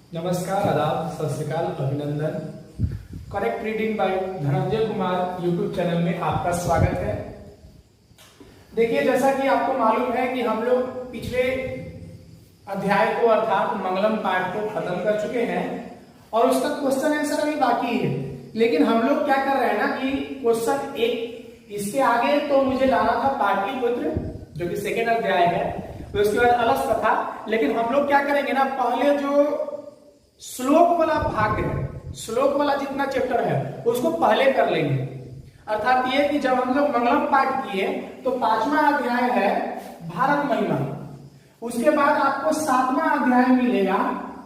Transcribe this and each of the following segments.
नमस्कार, आदाब, सत श्री अकाल, अभिनंदन। Correct reading by Dhananjay Kumar YouTube channel में आपका स्वागत है। देखिए, जैसा कि आपको मालूम है कि हम लोग पिछले अध्याय को अर्थात मंगलम पाठ को खत्म कर चुके हैं और उसका क्वेश्चन आंसर अभी बाकी है। लेकिन हम लोग क्या कर रहे हैं ना कि क्वेश्चन एक इसके आगे तो मुझे लाना था पाटलिपुत्र जो कि सेकेंड अध्याय है, तो उसके बाद अलग कथा। लेकिन हम लोग क्या करेंगे ना, पहले जो श्लोक वाला भाग है, श्लोक वाला जितना चैप्टर है उसको पहले कर लेंगे। अर्थात ये कि जब हम लोग मंगलम पाठ किए तो 5वां अध्याय है भारत महिमा, उसके बाद आपको 7वां अध्याय मिलेगा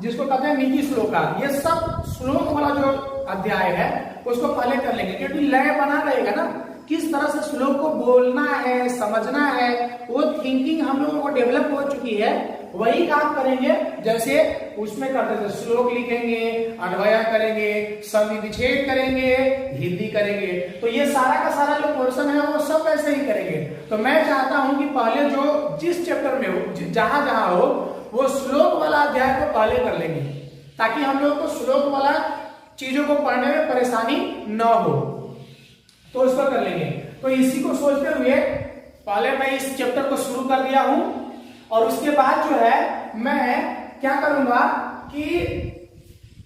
जिसको कहते हैं नीति श्लोका। ये सब श्लोक वाला जो अध्याय है उसको पहले कर लेंगे, क्योंकि लय बना रहेगा ना, किस तरह से श्लोक को बोलना है, समझना है, वो थिंकिंग हम लोगों को डेवलप हो चुकी है। वही काम करेंगे जैसे उसमें करते थे, श्लोक लिखेंगे, अन्वय करेंगे, संधि विच्छेद करेंगे, हिंदी करेंगे। तो ये सारा का सारा जो पोर्शन है वो सब ऐसे ही करेंगे। तो मैं चाहता हूं कि पहले जो जिस चैप्टर में हो, जहां जहां हो, वो श्लोक वाला अध्याय को पहले कर लेंगे ताकि हम लोग को श्लोक वाला चीजों को पढ़ने में परेशानी न हो। तो उसको कर लेंगे। तो इसी को सोचते हुए पहले मैं इस चैप्टर को शुरू कर दिया हूं और उसके बाद जो है मैं क्या करूंगा कि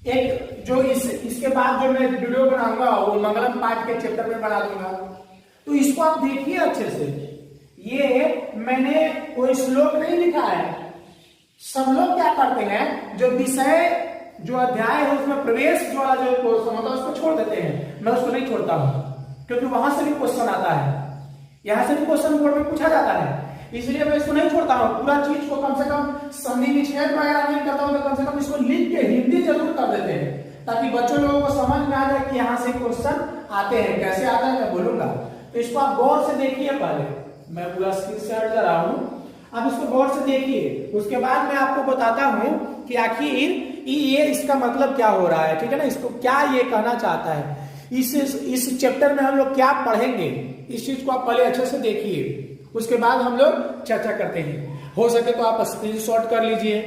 एक जो इसके बाद जो मैं वीडियो बनाऊंगा वो मंगलम पाठ के चैप्टर में बना दूंगा। तो इसको आप देखिए अच्छे से। ये मैंने कोई श्लोक नहीं लिखा है। सब लोग क्या करते हैं, जो विषय जो अध्याय है उसमें प्रवेश जो वाला जो क्वेश्चन होता है उसको छोड़ देते हैं। मैं उसको नहीं छोड़ता हूं क्योंकि वहां से भी क्वेश्चन आता है, यहां से भी क्वेश्चन बोर्ड में पूछा जाता है, इसलिए मैं इसको नहीं छोड़ता हूं। पूरा चीज को कम से कम संधि विच्छेद वगैरह नहीं करता हूं तो कम से कम इसको लिख के हिंदी जरूर कर देते हैं ताकि बच्चों लोगों को समझ में आ जाए कि यहाँ से क्वेश्चन आते हैं। कैसे आता है मैं बोलूंगा, तो इसको आप गौर से देखिए। पहले मैं पूरा स्क्रीन से हट जा रहा हूं, आप इसको गौर से देखिए। उसके बाद मैं आपको बताता हूं कि आखिर ये इसका मतलब क्या हो रहा है, ठीक है ना, इसको क्या ये कहना चाहता है। इस चैप्टर में हम लोग क्या पढ़ेंगे, इस चीज को आप पहले अच्छे से देखिए, उसके बाद हम लोग चर्चा करते हैं। हो सके तो आप स्क्रीनशॉट कर लीजिए,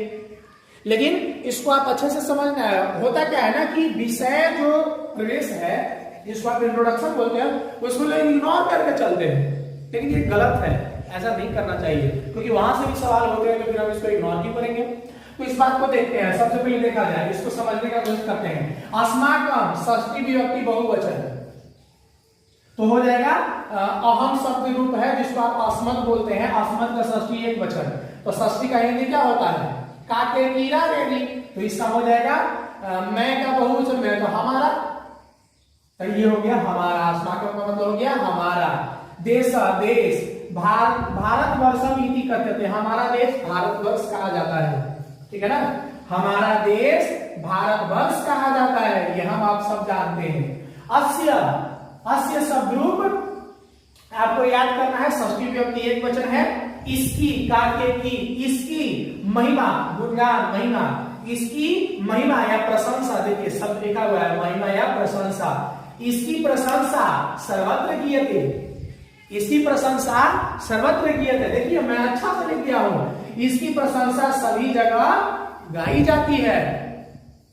लेकिन इसको आप अच्छे से समझना है। होता क्या है ना कि विषय जो प्रवेश है जिसको आप इंट्रोडक्शन बोलते हैं उसको लोग इग्नोर करके चलते हैं, लेकिन ये गलत है, ऐसा नहीं करना चाहिए क्योंकि वहां से भी सवाल होते हैं तो फिर हम इसको इग्नोर क्यों करेंगे। तो इस बात को देखते हैं। सबसे पहले देखा जाए, इसको समझने का कोशिश करते हैं। अस्माकम षष्ठी विभक्ति बहुवचन तो हो जाएगा अहम शब्द रूप है जिसको आप अस्मत् बोलते हैं। अस्मत् का षष्ठी एक वचन, तो षष्ठी का हिंदी क्या होता है, काके कीरा रेडी। तो इसका हो जाएगा मैं का बहुवचन में, तो हमारा, तो ये हो गया हमारा। अस्माकम का मतलब हो गया हमारा। देश देश, भारतवर्षम इति कथ्यते, हमारा देश भारतवर्ष कहा जाता है, ठीक है ना। हमारा देश भारतवर्ष कहा जाता है, ये हम आप सब जानते हैं। अस्य शब्द रूप आपको याद करना है, षष्ठी विभक्ति एक वचन है। इसकी, काके की, इसकी महिमा, गुणगान, महिमा, इसकी महिमा या प्रशंसा, देखिए शब्द लिखा हुआ है महिमा या प्रशंसा। इसकी प्रशंसा सर्वत्र कीयते, इसकी प्रशंसा सर्वत्र कीयते। देखिए मैं अच्छा से लिख दिया हूं, इसकी प्रशंसा सभी जगह गाई जाती है।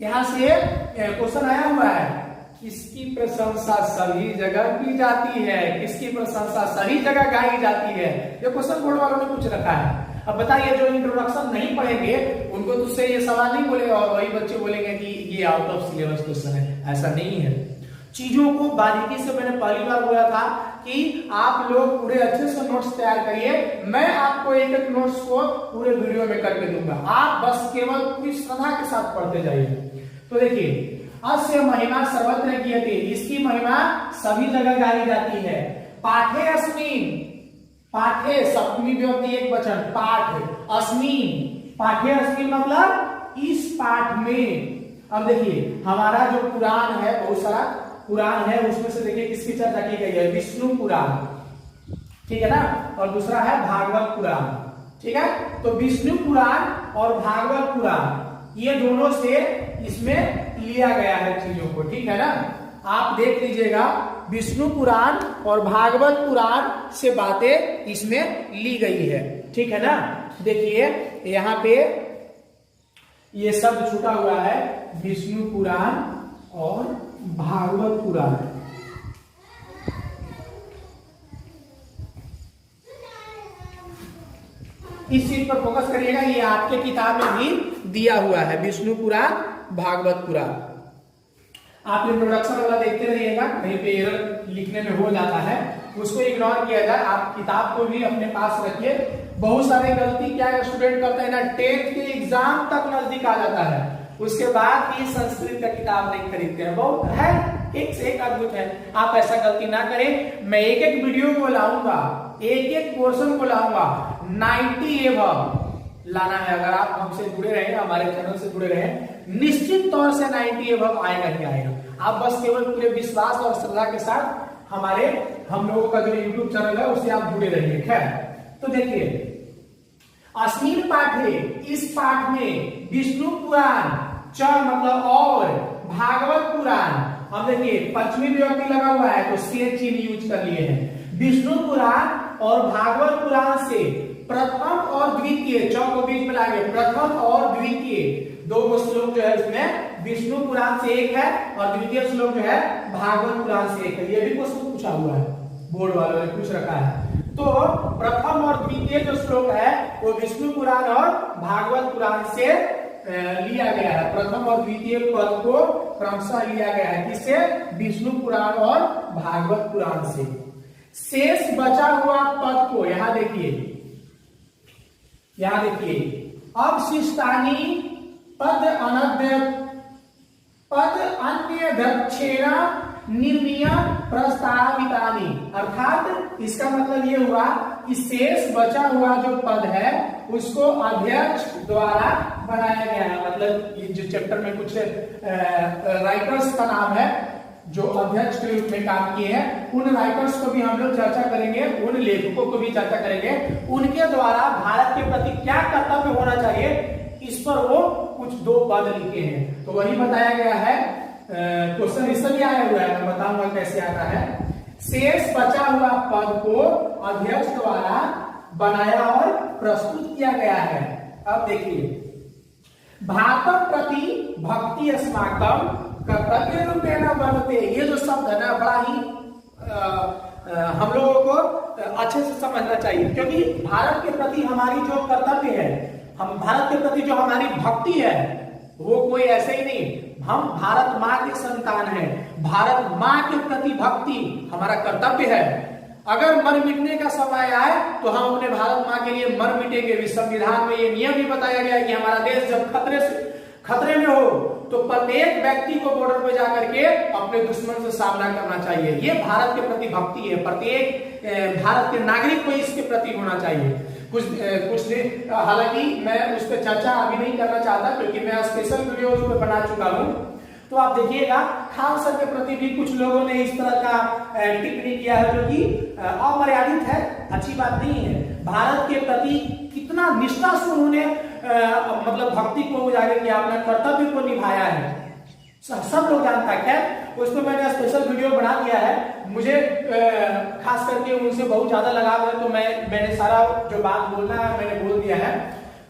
यहां से क्वेश्चन आया हुआ है, किसकी प्रशंसा सभी जगह की जाती है, किसकी प्रशंसा सभी जगह गाई जाती है, ये क्वेश्चन बोर्ड वालों ने पूछ रखा है। अब बताइए, जो इंट्रोडक्शन नहीं पढ़ेंगे उनको तो उससे ये सवाल नहीं बोलेगा और वही बच्चे बोलेंगे कि ये आउट ऑफ सिलेबस क्वेश्चन है। ऐसा नहीं है। चीजों को बारीकी से, मैंने पहली बार बोला था कि आप लोग पूरे अच्छे से नोट्स तैयार करिए। मैं आपको एक एक नोट्स को पूरे वीडियो में करके दूंगा, आप बस केवल पूरी श्रद्धा के साथ पढ़ते जाइए। तो देखिए, अस्य महिमा सर्वत्र कीयते, इसकी महिमा सभी जगह गाई जाती है। पाठे अस्मिन्, पाठे सप्तमी विभक्ति एक वचन, पाठ अस्मिन्, पाठे अस्मिन् मतलब इस पाठ में। अब देखिए हमारा जो पुराण है, बहुत सारा पुराण है, उसमें से देखिए किसकी चर्चा की गई है, विष्णु पुराण, ठीक है ना, और दूसरा है भागवत पुराण, ठीक है। तो विष्णु पुराण और भागवत पुराण ये दोनों से इसमें लिया गया है चीजों को, ठीक है ना। आप देख लीजिएगा, विष्णु पुराण और भागवत पुराण से बातें इसमें ली गई है, ठीक है ना। देखिए यहाँ पे ये शब्द छूटा हुआ है विष्णु पुराण और भागवत पुराण। इस चीज पर फोकस करिएगा, ये आपके किताब में भी दिया हुआ है, विष्णु पुराण भागवत पुराण। आप इंट्रोडक्शन वाला देखते रहिएगा, कहीं पे एरर लिखने में हो जाता है, उसको इग्नोर किया जाए। आप किताब को भी अपने पास रखिए। बहुत सारे गलती क्या स्टूडेंट करते हैं ना, 10th के एग्जाम तक नजदीक आ जाता है, उसके बाद भी संस्कृत का किताब नहीं खरीदते हैं। बहुत है, एक से एक अद्भुत है। आप ऐसा गलती ना करें। मैं एक एक वीडियो को लाऊंगा, एक एक पोर्शन को लाऊंगा, 90 एबव लाना है। अगर आप हमसे जुड़े रहे, हमारे चैनल से जुड़े रहे, निश्चित तौर से 90 एबव आएगा ही आएगा। आप बस केवल पूरे विश्वास और श्रद्धा के साथ हम लोगों का जो यूट्यूब चैनल है उससे आप जुड़े रहिए। खैर, तो देखिए, अस्मिन पाठे, इस पाठ में विष्णु पुराण, च मतलब और, भागवत पुराण, अब देखिए पंचमी विभक्ति लगा हुआ है तो से चिन्ह यूज कर लिए हैं। विष्णु पुराण और भागवत पुराण से प्रथम और द्वितीय, च को बीच में लाएंगे, प्रथम और द्वितीय दो श्लोक जो है इसमें विष्णु पुराण से एक है और द्वितीय श्लोक जो है भागवत पुराण से एक है। ये भी क्वेश्चन पूछा हुआ है, बोर्ड वालों ने पूछ रखा है। तो प्रथम और द्वितीय जो श्लोक है वो विष्णु पुराण और भागवत पुराण से लिया गया है। प्रथम और द्वितीय पद को क्रमशः लिया गया है, किससे? विष्णु पुराण और भागवत पुराण से। शेष बचा हुआ पद को यहां देखिए, अवशिष्टानि पद अन्य दक्षेण निर्मीय प्रस्तावितानि, अर्थात इसका मतलब ये हुआ कि शेष बचा हुआ जो पद है उसको अध्यक्ष द्वारा बनाया गया है। मतलब ये जो चैप्टर में कुछ राइटर्स का नाम है जो अध्यक्ष के रूप में काम किए हैं, उन राइटर्स को भी हम लोग चर्चा करेंगे, उन लेखकों को भी चर्चा करेंगे। उनके द्वारा भारत के प्रति क्या कर्तव्य होना चाहिए, इस पर वो कुछ दो पद लिखे हैं। तो वही बताया गया है। क्वेश्चन इसलिए आया हुआ है, मैं बताऊंगा कैसे आता है। शेष बचा हुआ पद को अध्यक्ष द्वारा बनाया और प्रस्तुत किया गया है। अब देखिए, भातम प्रति भक्ति अस्माकम कर्तव्य रूपेण वर्तते, ये जो शब्द है ना, बड़ा ही हम लोगों को अच्छे से समझना चाहिए, क्योंकि भारत के प्रति हमारी जो कर्तव्य है, हम भारत के प्रति जो हमारी भक्ति है वो कोई ऐसे ही नहीं, हम भारत माँ के संतान हैं। भारत माँ के प्रति भक्ति हमारा कर्तव्य है। अगर मर मिटने का समय आए तो हम अपने भारत माँ के लिए मर मिटेंगे। संविधान में ये नियम भी बताया गया है कि हमारा देश जब खतरे में हो तो प्रत्येक व्यक्ति को बॉर्डर पे जाकर के अपने दुश्मन से सामना करना चाहिए। ये भारत के प्रति भक्ति है, प्रत्येक भारत के नागरिक को इसके प्रति होना चाहिए। कुछ हालांकि मैं उस पर चर्चा अभी नहीं करना चाहता, क्योंकि मैं स्पेशल वीडियो उस पर बना चुका हूं। तो आप देखिएगा, खान सर के प्रति भी कुछ लोगों ने इस तरह का टिप्पणी किया है, जो कि अमर्यादित है, अच्छी बात नहीं है। भारत के प्रति कितना निष्ठा से उन्होंने मतलब भक्ति को उजागर किया, अपने कर्तव्य को निभाया है, सब लोग जानता है। खैर, उस पर मैंने स्पेशल वीडियो बना दिया है। मुझे खास करके उनसे बहुत ज्यादा लगाव है, तो मैंने सारा जो बात बोलना है मैंने बोल दिया है।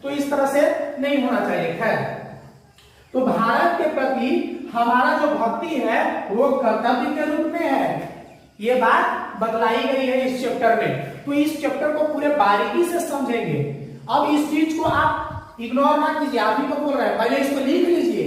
तो इस तरह से नहीं होना चाहिए। खैर, तो भारत के प्रति हमारा जो भक्ति है वो कर्तव्य के रूप में है, ये बात बतलाई गई है इस चैप्टर में। तो इस चैप्टर को पूरे बारीकी से समझेंगे। अब इस चीज को आप इग्नोर ना कीजिए, आप ही को बोल रहे हैं, पहले इसको लिख लीजिए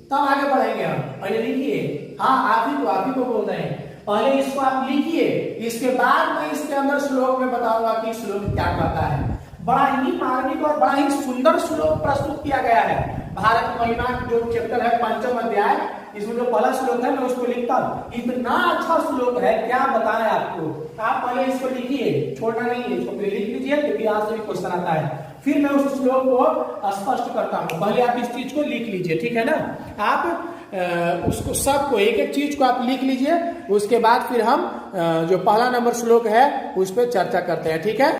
तब आगे बढ़ेंगे हम। पहले लिखिए, हाँ आप ही को बोल रहे हैं, पहले इसको आप लिखिए, इसके बाद मैं इसके अंदर श्लोक में बताऊंगा कि श्लोक क्या कहता है। बड़ा ही मार्मिक और बड़ा ही सुंदर श्लोक प्रस्तुत किया गया है। भारत महिमा जो चैप्टर है, पंचम अध्याय, इसमें जो पहला श्लोक है मैं उसको लिखता हूँ। इतना अच्छा श्लोक है, क्या बताएं आपको। आप पहले इसको लिखिए, छोड़ना नहीं है, इसको लिख लीजिए, क्योंकि आज से भी क्वेश्चन आता है। फिर मैं उस श्लोक को स्पष्ट करता हूँ। पहले आप इस चीज को लिख लीजिए, ठीक है ना। आप उसको सबको एक एक चीज को आप लिख लीजिए, उसके बाद फिर हम जो पहला नंबर श्लोक है उस पर चर्चा करते हैं, ठीक है।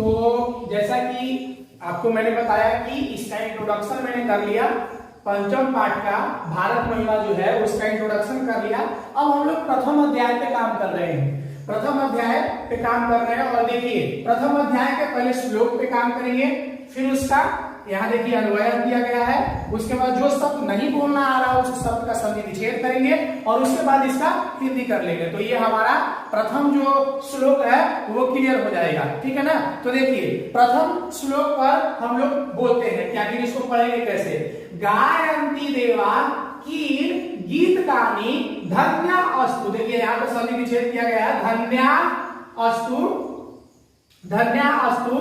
तो जैसा कि आपको मैंने बताया कि इसका इंट्रोडक्शन मैंने कर लिया, पंचम पाठ का भारत महिमा जो है उसका इंट्रोडक्शन कर लिया। अब हम लोग प्रथम अध्याय पे काम कर रहे हैं, प्रथम अध्याय पे काम कर रहे हैं। और देखिए प्रथम अध्याय के पहले श्लोक पे काम करेंगे, फिर उसका यहाँ देखिए अन्वय दिया गया है, उसके बाद जो शब्द नहीं बोलना आ रहा उस शब्द का संधि विच्छेद करेंगे और उसके बाद इसका हिंदी कर लेंगे। तो ये हमारा प्रथम जो श्लोक है वो क्लियर हो जाएगा, ठीक है ना। तो देखिए प्रथम श्लोक पर हम लोग बोलते हैं क्या, फिर इसको पढ़ेंगे कैसे। गायन्ति देवा कीर गीत गानी धन्या अस्तु। देखिए यहाँ पर संधि विच्छेद किया गया है, धन्या अस्तु, धन्या अस्तु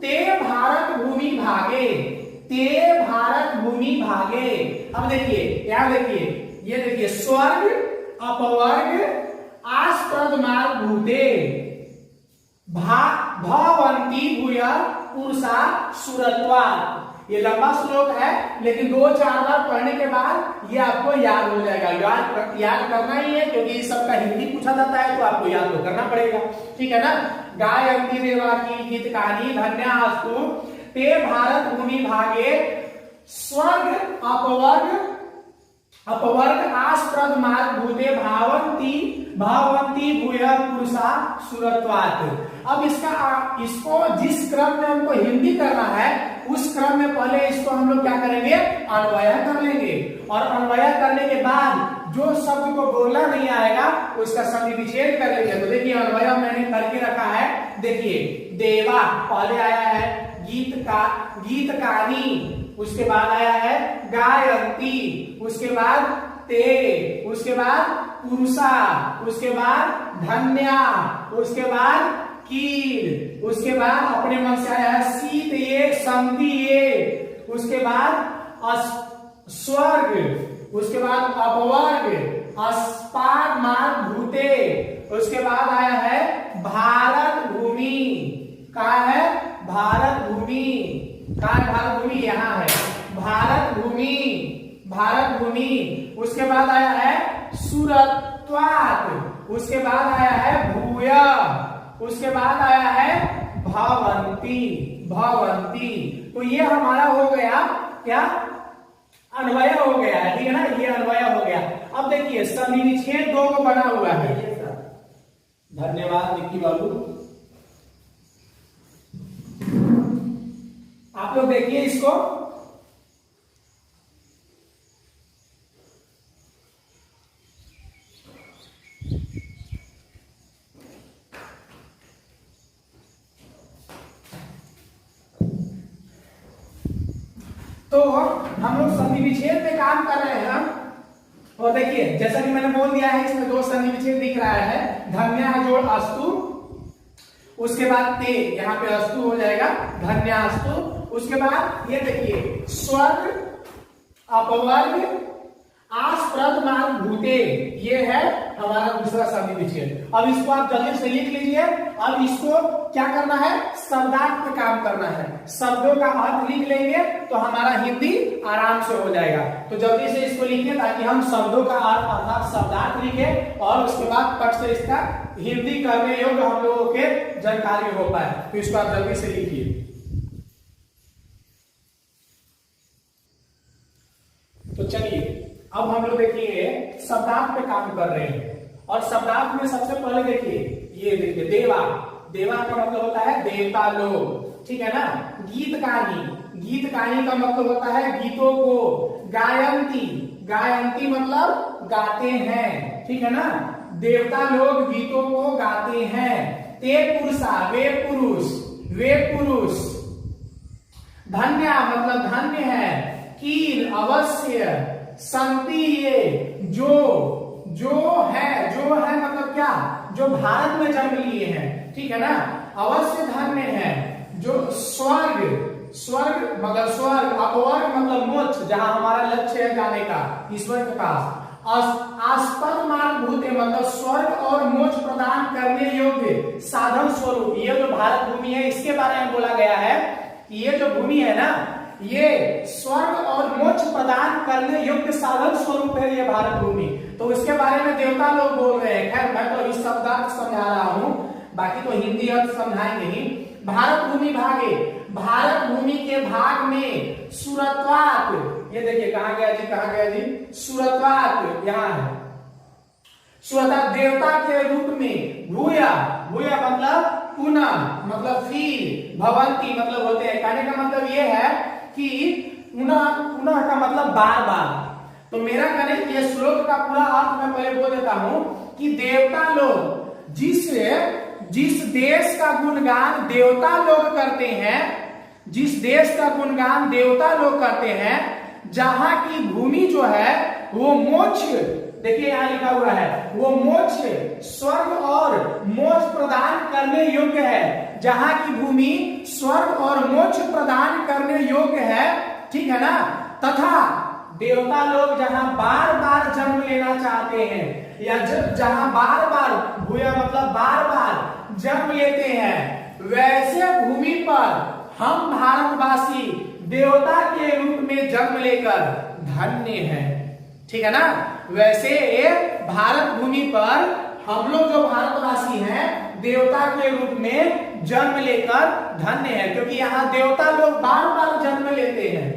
ते भारत भूमि भागे, ते भारत भूमि भागे। अब देखिए यहां देखिए, ये देखिए स्वर्ग अपवर्ग आस्पद मार्ग भूते भवंती भूय पुरुषा सुरत्वा। ये लंबा श्लोक है लेकिन 2-4 बार पढ़ने के बाद ये आपको याद हो जाएगा। याद करना ही है क्योंकि इस सबका हिंदी पूछा जाता है तो आपको याद तो करना पड़ेगा, ठीक है ना। गायन्ति देवा की गीत गानी धन्यास्तु ते भारत भूमि भागे स्वर्ग अपवर्ग आस्प्रद मार्ग भूते भावंती भूय पुरुषा सुरत्वात्। अब इसको जिस क्रम में हमको हिंदी करना है उस क्रम में पहले इसको हम लोग क्या करेंगे, अन्वय कर लेंगे। और अन्वय करने के बाद जो शब्द को बोलना नहीं आएगा उसका संधि विच्छेद कर लेंगे। तो देखिए अन्वय मैंने करके रखा है, देखिए देवा पहले आया है, गीतकारी, उसके बाद आया है गायन्ति, उसके बाद ते, उसके बाद पुरुषा, उसके बाद धन्या, उसके बाद कीर, उसके बाद अपने मन से आया है शीत ये संधि ये, उसके बाद स्वर्ग, उसके बाद अपवर्ग अस्पाद मार्ग भूते, उसके बाद आया है भारत भूमि। कहा है भारत भूमि, कहा है भारत भूमि, यहाँ है भारत भूमि, भारत भूमि। उसके बाद आया है सुरत्वात्, उसके बाद आया है भूय, उसके बाद आया है भवंती, भवंती। तो ये हमारा हो गया क्या, अन्वय हो गया है, ठीक है ना, ये अन्वय हो गया। अब देखिए संधि विच्छेद 2 को बना हुआ है। धन्यवाद निक्की बाबू। आप लोग देखिए इसको, तो हम लोग संधि विच्छेद पे काम कर रहे हैं। और देखिए जैसा कि मैंने बोल दिया है इसमें 2 संधि विच्छेद दिख रहा है, धन्या जोड़ अस्तु, उसके बाद ते, यहाँ पे अस्तु हो जाएगा धन्यास्तु। उसके बाद ये देखिए स्वर्ग अपवर्ग आस्प्रद मार्ग भूते, ये है हमारा दूसरा संधि विच्छेद। अब इसको आप जल्दी से लिख लीजिए। अब इसको क्या करना है, शब्दार्थ पे काम करना है, शब्दों का अर्थ लिख लेंगे तो हमारा हिंदी आराम से हो जाएगा। तो जल्दी से इसको लिखिए ताकि हम शब्दों का अर्थ अर्थात शब्दार्थ लिखें और उसके बाद पट से इसका हिंदी करने योग्य हम लोगों के जानकारी हो पाए। तो इसको आप जल्दी से लिखिए। तो चलिए अब हम लोग देखिए शब्दार्थ पे काम कर रहे हैं। और शब्दार्थ में सबसे पहले देखिए, ये देखिए देवा, देवा का मतलब होता है देवता लोग, ठीक है ना। गीतकारी, गीतकारी का मतलब होता है गीतों को। गायन्ति, गायन्ति मतलब गाते हैं, ठीक है ना, देवता लोग गीतों को गाते हैं। ते पुरुषा, वे पुरुष, वे पुरुष। धन्या मतलब धन्य है। कील अवश्य, संति ये जो है मतलब क्या, जो भारत में जन्म लिए हैं, ठीक है ना। अवश्य धन्य है। जो स्वर्ग, स्वर्ग मतलब स्वर्ग, अपवर्ग मतलब मोक्ष, जहां हमारा लक्ष्य है जाने का ईश्वर के पास। आस्पद मार्ग भूते मतलब स्वर्ग और मोक्ष प्रदान करने योग्य साधन स्वरूप। ये जो भारत भूमि है इसके बारे में बोला गया है कि ये जो भूमि है ना, ये स्वर्ग और मोक्ष प्रदान करने योग्य साधन स्वरूप है ये भारत भूमि। तो इसके बारे में देवता लोग बोल रहे हैं। खैर मैं तो इस शब्दार्थ समझा रहा हूं, बाकी तो हिंदी अर्थ समझाएंगे ही। भारत भूमि भागे, भारत भूमि के भाग में सुरत्वात्, ये देखिए कहां गया जी, कहां गया जी, सुरत्वात् यहां है, सुरत्वात् देवता के रूप में, भूया, भूया मतलब पुनः, मतलब फिर, भवंती मतलब होते हैं। कहने का मतलब ये है कि पुनः, पुनः का मतलब बार बार। तो मेरा कहने ये श्लोक का पूरा अर्थ मैं पहले बोल देता हूं कि देवता लोग जिस देश का गुणगान देवता लोग करते हैं, जिस देश का गुणगान देवता लोग करते हैं, जहां की भूमि जो है वो मोक्ष, देखिए यहां लिखा हुआ है, वो मोक्ष, स्वर्ग और मोक्ष प्रदान करने योग्य है, जहां की भूमि स्वर्ग और मोक्ष प्रदान करने योग्य है, ठीक है ना। तथा देवता लोग जहां बार बार जन्म लेना चाहते हैं, या जहां बार बार, भूया मतलब बार बार जन्म लेते हैं, वैसे भूमि पर हम भारतवासी देवता के रूप में जन्म लेकर धन्य हैं, ठीक है ना। वैसे भारत भूमि पर हम लोग जो भारतवासी हैं देवता के रूप में जन्म लेकर धन्य है, क्योंकि यहाँ देवता लोग बार बार जन्म लेते हैं,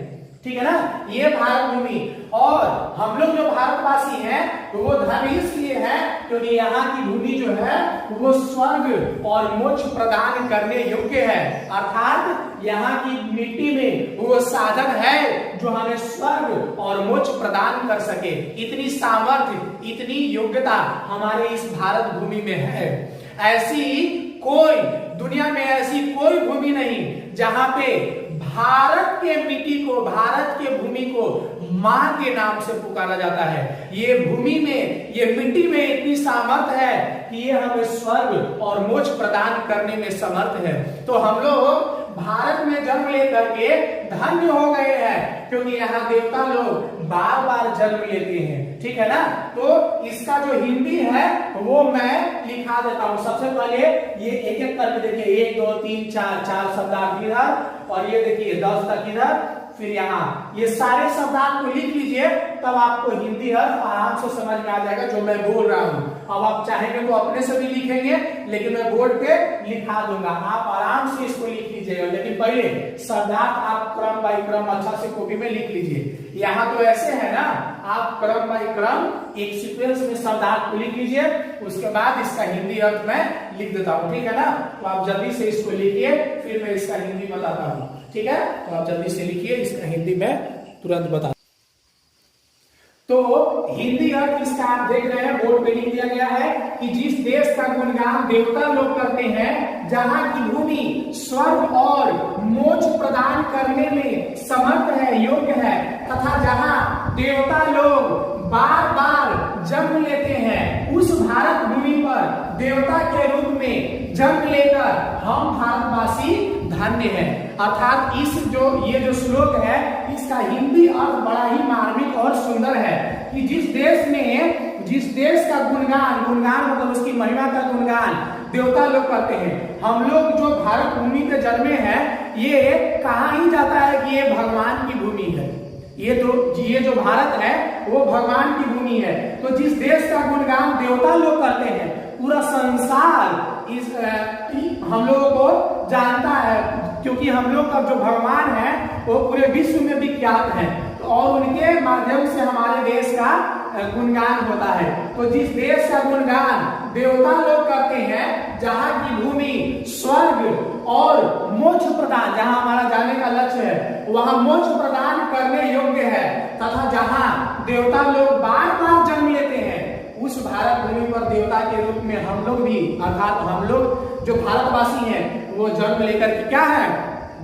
ठीक है ना। ये भारत भूमि, और हम लोग जो भारतवासी हैं तो वो धन्य इसलिए है क्योंकि यहाँ की भूमि जो है वो स्वर्ग और मोक्ष प्रदान करने योग्य है, अर्थात यहाँ की मिट्टी में वो साधन है जो हमें स्वर्ग और मोक्ष प्रदान कर सके। इतनी सामर्थ्य, इतनी योग्यता हमारे इस भारत भूमि में है। ऐसी कोई दुनिया में ऐसी कोई भूमि नहीं जहां पे भारत के मिट्टी को, भारत के भूमि को मां के नाम से पुकारा जाता है। ये भूमि में, ये मिट्टी में इतनी सामर्थ है कि ये हमें स्वर्ग और मोक्ष प्रदान करने में समर्थ है। तो हम लोग भारत में जन्म लेकर के धन्य हो गए हैं, क्योंकि यहाँ देवता लोग बार बार जन्म लेते हैं, ठीक है ना। तो इसका जो हिंदी है वो मैं लिखा देता हूं। सबसे पहले ये एक एक करके देखिए, 1 2 3 4 शब्दार्थ इधर, और ये देखिए 10 तक इधर, फिर यहाँ ये सारे शब्दार्थ को लिख लीजिए, तब आपको हिंदी आराम से समझ में आ जाएगा जो मैं बोल रहा हूँ। अब आप चाहेंगे तो अपने से भी लिखेंगे, लेकिन मैं बोर्ड पे लिखा दूंगा, आप आराम से इसको लिख लीजिएगा। लेकिन पहले शब्दार्थ आप क्रम बाई क्रम अच्छा से कॉपी में लिख लीजिए। यहाँ तो ऐसे है ना, आप क्रम बाई क्रम एक सीक्वेंस में शब्दार्थ को लिख लीजिए, उसके बाद इसका हिंदी अर्थ मैं लिख देता हूँ, ठीक है ना। तो आप जल्दी से इसको लिखिए, फिर मैं इसका हिंदी बताता हूँ, ठीक है। तो आप जल्दी से लिखिए, इसका हिंदी में तुरंत बता। तो हिंदी अर्थ इसका आप देख रहे हैं, बोर्ड पे लिख दिया गया है कि जिस देश का गुणगान देवता लोग करते हैं, जहां की भूमि स्वर्ग और मोक्ष प्रदान करने में समर्थ है, योग्य है, तथा जहां देवता लोग बार बार जन्म लेते हैं, उस भारत भूमि पर देवता के रूप में जन्म लेकर हम भारतवासी धन्य हैं। अर्थात ये जो श्लोक है इसका हिंदी अर्थ बड़ा ही मार्मिक और सुंदर है कि जिस देश का गुणगान मतलब उसकी महिमा का गुणगान देवता लोग करते हैं, हम लोग जो भारत भूमि पे जन्मे हैं, ये कहा ही जाता है कि ये भगवान की भूमि है। ये जो भारत है वो भगवान की भूमि है। तो जिस देश का गुणगान देवता लोग करते हैं, पूरा संसार हम लोगों को जानता है, क्योंकि हम लोग का जो भगवान है वो पूरे विश्व में विख्यात है, और उनके माध्यम से हमारे देश का गुणगान होता है। तो जिस देश का गुणगान देवता लोग करते हैं, जहां की भूमि स्वर्ग और मोक्ष प्रदान, जहां हमारा जाने का लक्ष्य है वहां मोक्ष प्रदान करने योग्य है, तथा जहां देवता लोग बार बार जन्म लेते हैं, उस भारत भूमि पर देवता के रूप में हम लोग भी, अर्थात हम लोग जो भारतवासी हैं वो जन्म लेकर के क्या है,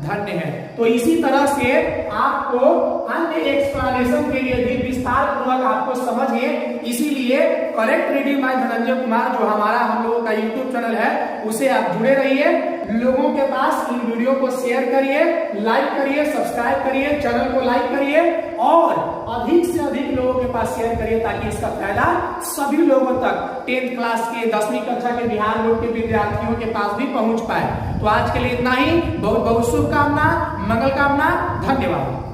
धन्य है। तो इसी तरह से आपको अन्य एक्सप्लेनेशन के लिए भी विस्तार पूर्वक आपको समझिए, इसीलिए correct reading by Dhananjay Kumar जो हमारा हम लोगों का यूट्यूब चैनल है उसे आप जुड़े रहिए, लोगों के पास इन वीडियो को शेयर करिए, लाइक करिए, सब्सक्राइब करिए, चैनल को लाइक करिए और अधिक से अधिक लोगों के पास शेयर करिए, ताकि इसका फायदा सभी लोगों तक 10th क्लास के 10वीं कक्षा के बिहार बोर्ड के विद्यार्थियों के पास भी पहुंच पाए। तो आज के लिए इतना ही, बहुत बहुत शुभकामना, मंगल कामना, धन्यवाद।